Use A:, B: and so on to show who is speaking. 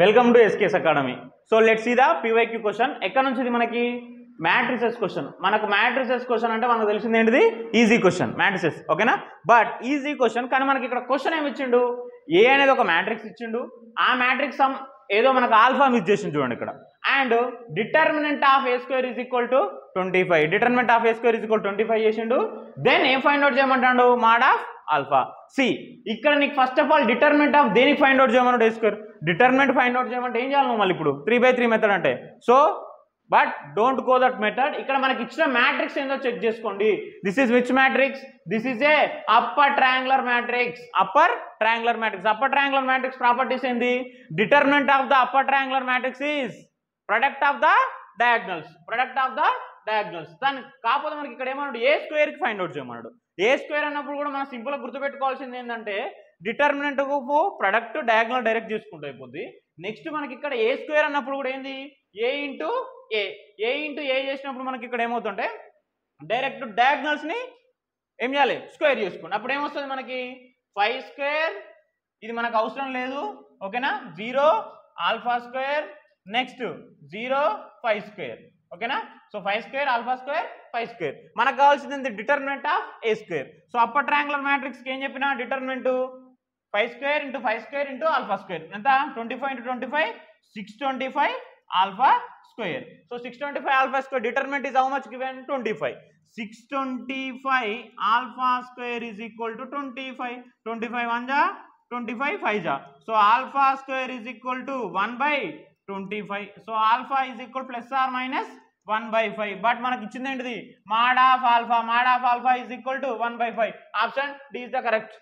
A: Welcome to SKS academy. So let's see the PYQ question. ఎక్కడ నుంచి ఇది మనకి మ్యాట్రిసెస్ క్వశ్చన్. మనకు మ్యాట్రిసెస్ క్వశ్చన్ అంటే మనకు తెలిసింది ఏంటిది, ఈజీ క్వశ్చన్ మ్యాట్రిసెస్, ఓకేనా. బట్ ఈజీ క్వశ్చన్, కానీ మనకి ఇక్కడ క్వశ్చన్ ఏమి ఇచ్చిండు, ఏ అనేది ఒక మ్యాట్రిక్స్ ఇచ్చిండు, ఆ మ్యాట్రిక్స్ సమ్ ఏదో మనకు ఆల్ఫా మిస్ చేసిండు చూడండి ఇక్కడ. And determinant of A square is equal to 25, determinant of A square is equal 25 చేసిండు. దెన్ ఏం ఫైండ్ అవుట్ చేయమంటాడు, మాడ్ ఆఫ్ ఆల్ఫా. సి ఇక్కడ నీకు first of all determinant of దేనికి ఫైండ్ అవుట్ చేయమన్నాడు, A square. Determinant find out చేయమంటే ఏం చేయాలి నువ్వు మళ్ళీ ఇప్పుడు 3/3 మెథడ్ అంటే. So but don't go that method. ఇక్కడ మనకి ఇచ్చిన మ్యాట్రిక్స్ ఏందో చెక్ చేసుకోండి. This is which matrix, this is a upper triangular matrix. Upper triangular matrix, upper triangular matrix properties ఏంది, determinant of the upper triangular matrix is product of the diagonals, product of the diagonals. దాని కాకపోతే మనకి ఇక్కడ ఏమన్నాడు, A square కి find out చేయమన్నాడు. A square అన్నప్పుడు కూడా మనం సింపుల్ గా గుర్తుపెట్టుకోవాల్సింది ఏంటంటే డిటర్మినెంట్ ప్రొడక్ట్ డయాగ్నల్ డైరెక్ట్ చేసుకుంటూ అయిపోద్ది. నెక్స్ట్ మనకి ఇక్కడ ఏ స్క్వేర్ అన్నప్పుడు కూడా ఏంది, ఏ ఇంటూ ఏ చేసినప్పుడు మనకి ఇక్కడ ఏమవుతుంటే డైరెక్ట్ డయాగ్నల్స్ ని ఏం చేయాలి, స్క్వేర్ చేసుకోండి. అప్పుడు ఏమొస్తుంది మనకి 5 స్క్వేర్, ఇది మనకు అవసరం లేదు, ఓకేనా. 0 ఆల్ఫా స్క్వేర్, నెక్స్ట్ 0 5 స్క్వేర్, ఓకేనా. So 5 square alpha square 5 square. మనకు కావాల్సింది determinant of A square. So upper triangular matrix కి ఏం చెప్పినా determinant 5 square into 5 square into alpha square ఎంత, 25 into 25 625 alpha square. So 625 alpha square determinant is how much given 25. 625 alpha square is equal to 25. 25 1 జా 25 5 జా. So alpha square is equal to 1/25. So alpha is equal plus or minus 1/5. బట్ మనకి ఇచ్చింది ఏంటిది, mod of alpha. Mod of alpha is equal to 1/5. Option D is the correct.